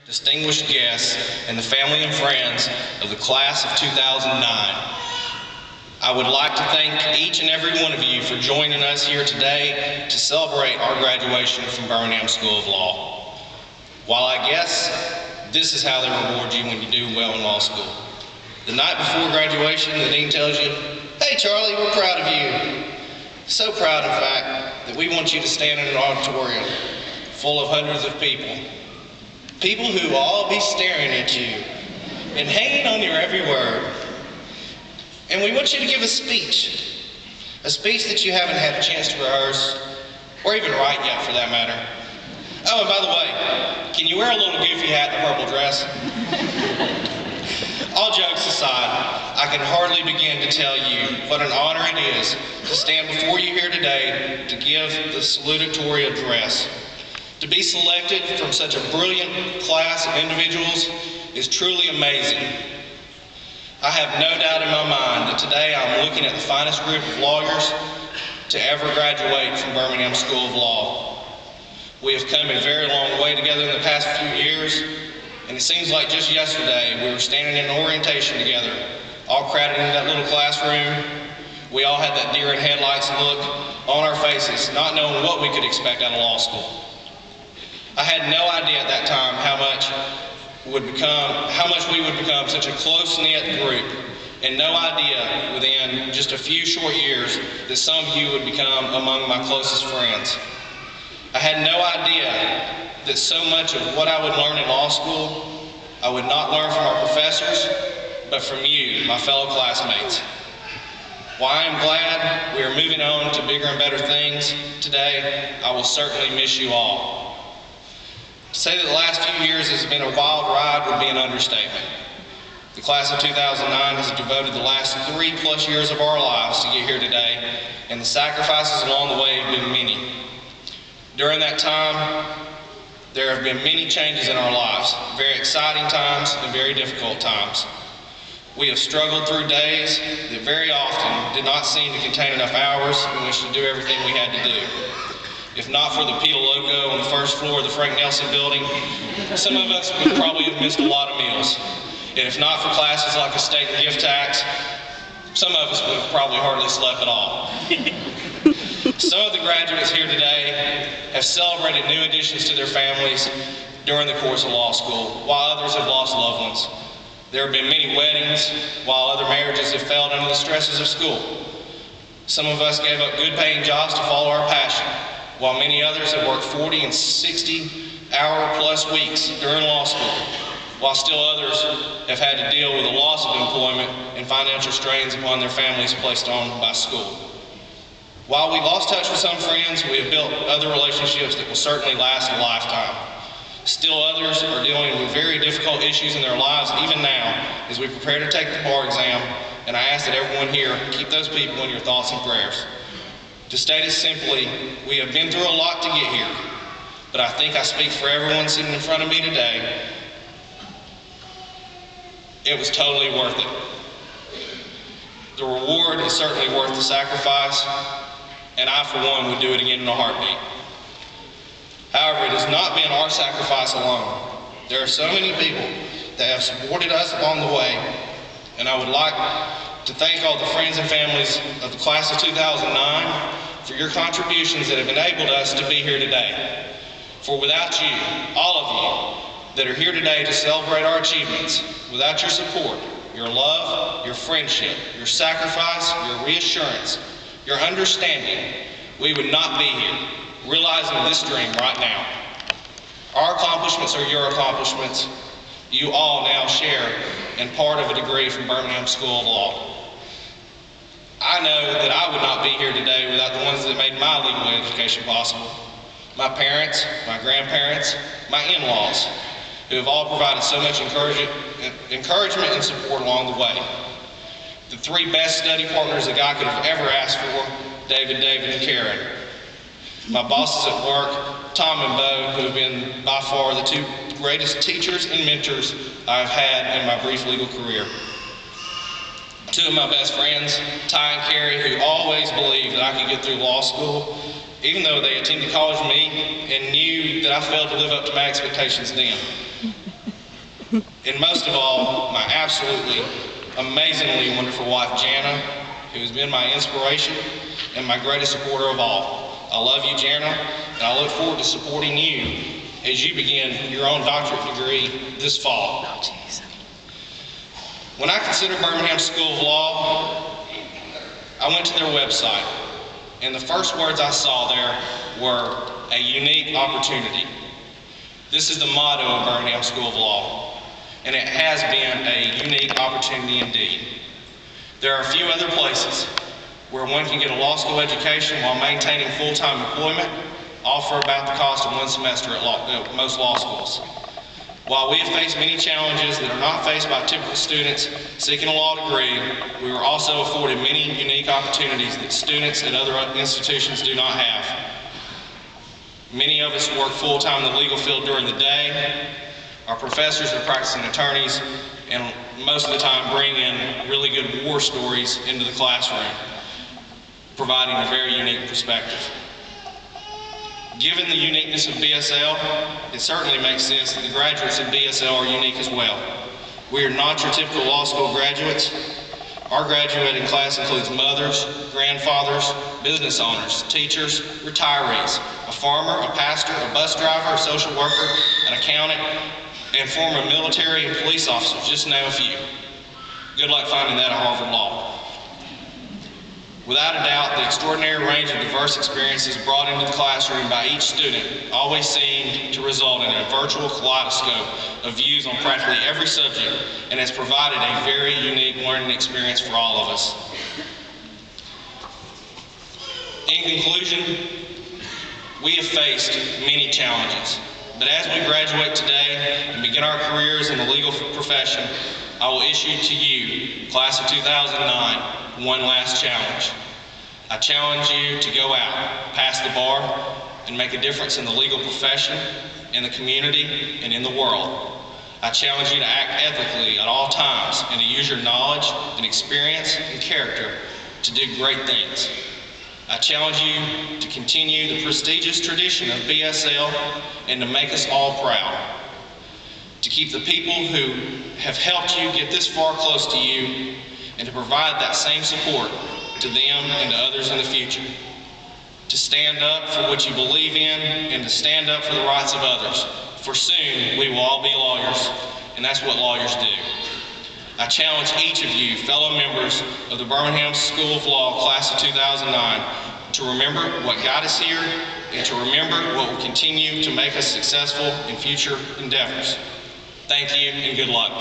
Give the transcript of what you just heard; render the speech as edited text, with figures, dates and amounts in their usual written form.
distinguished guests, and the family and friends of the class of 2009. I would like to thank each and every one of you for joining us here today to celebrate our graduation from Birmingham School of Law. While I guess this is how they reward you when you do well in law school. The night before graduation, the dean tells you, "Hey Charlie, we're proud of you." So proud, in fact, that we want you to stand in an auditorium full of hundreds of people. People who will all be staring at you and hanging on your every word. And we want you to give a speech that you haven't had a chance to rehearse, or even write yet for that matter. Oh, and by the way, can you wear a little goofy hat and a purple dress? All jokes aside, I can hardly begin to tell you what an honor it is to stand before you here today to give the salutatorian address. To be selected from such a brilliant class of individuals is truly amazing. I have no doubt in my mind that today I'm looking at the finest group of lawyers to ever graduate from Birmingham School of Law. We have come a very long way together in the past few years, and it seems like just yesterday we were standing in orientation together, all crowded into that little classroom. We all had that deer in headlights look on our faces, not knowing what we could expect out of law school. I had no idea at that time how much we would become such a close-knit group, and no idea within just a few short years that some of you would become among my closest friends. I had no idea that so much of what I would learn in law school, I would not learn from our professors, but from you, my fellow classmates. While I am glad we are moving on to bigger and better things today, I will certainly miss you all. To say that the last few years has been a wild ride would be an understatement. The class of 2009 has devoted the last 3+ years of our lives to get here today, and the sacrifices along the way have been many. During that time, there have been many changes in our lives, very exciting times and very difficult times. We have struggled through days that very often did not seem to contain enough hours in which to do everything we had to do. If not for the PETA logo on the first floor of the Frank Nelson building, some of us would probably have missed a lot of meals. And if not for classes like estate and gift tax, some of us would have probably hardly slept at all. Some of the graduates here today have celebrated new additions to their families during the course of law school, while others have lost loved ones. There have been many weddings, while other marriages have failed under the stresses of school. Some of us gave up good paying jobs to follow our passion, while many others have worked 40 and 60-hour+ weeks during law school, while still others have had to deal with the loss of employment and financial strains upon their families placed on by school. While we lost touch with some friends, we have built other relationships that will certainly last a lifetime. Still others are dealing with very difficult issues in their lives even now as we prepare to take the bar exam, and I ask that everyone here keep those people in your thoughts and prayers. To state it simply, we have been through a lot to get here, but I think I speak for everyone sitting in front of me today. It was totally worth it. The reward is certainly worth the sacrifice, and I, for one, would do it again in a heartbeat. However, it has not been our sacrifice alone. There are so many people that have supported us along the way, and I would like to thank all the friends and families of the class of 2009 for your contributions that have enabled us to be here today. For without you, all of you that are here today to celebrate our achievements, without your support, your love, your friendship, your sacrifice, your reassurance, your understanding, we would not be here, realizing this dream right now. Our accomplishments are your accomplishments. You all now share in part of a degree from Birmingham School of Law. I know that I would not be here today without the ones that made my legal education possible. My parents, my grandparents, my in-laws, who have all provided so much encouragement and support along the way. The 3 best study partners that God could have ever asked for, David, and Karen. My bosses at work, Tom and Bo, who have been by far the 2 greatest teachers and mentors I've had in my brief legal career. 2 of my best friends, Ty and Carrie, who always believed that I could get through law school, even though they attended college with me and knew that I failed to live up to my expectations then. And most of all, my absolutely amazingly wonderful wife, Jana, who has been my inspiration and my greatest supporter of all. I love you, Jana, and I look forward to supporting you as you begin your own doctorate degree this fall. Oh, jeez. When I consider Birmingham School of Law, I went to their website, and the first words I saw there were a unique opportunity. This is the motto of Birmingham School of Law, and it has been a unique opportunity indeed. There are a few other places where one can get a law school education while maintaining full-time employment, all for about the cost of one semester at most law schools. While we have faced many challenges that are not faced by typical students seeking a law degree, we were also afforded many unique opportunities that students at other institutions do not have. Many of us work full-time in the legal field during the day. Our professors are practicing attorneys, and most of the time bring in really good war stories into the classroom, providing a very unique perspective. Given the uniqueness of BSL, it certainly makes sense that the graduates of BSL are unique as well. We are not your typical law school graduates. Our graduating class includes mothers, grandfathers, business owners, teachers, retirees, a farmer, a pastor, a bus driver, a social worker, an accountant, and former military and police officers, just to name a few. Good luck finding that at Harvard Law. Without a doubt, the extraordinary range of diverse experiences brought into the classroom by each student always seemed to result in a virtual kaleidoscope of views on practically every subject, and has provided a very unique learning experience for all of us. In conclusion, we have faced many challenges, but as we graduate today and begin our careers in the legal profession, I will issue to you, class of 2009, one last challenge. I challenge you to go out, pass the bar, and make a difference in the legal profession, in the community, and in the world. I challenge you to act ethically at all times and to use your knowledge and experience and character to do great things. I challenge you to continue the prestigious tradition of BSL and to make us all proud. To keep the people who have helped you get this far close to you, and to provide that same support to them and to others in the future. To stand up for what you believe in, and to stand up for the rights of others. For soon we will all be lawyers, and that's what lawyers do. I challenge each of you, fellow members of the Birmingham School of Law, class of 2009, to remember what got us here, and to remember what will continue to make us successful in future endeavors. Thank you, and good luck.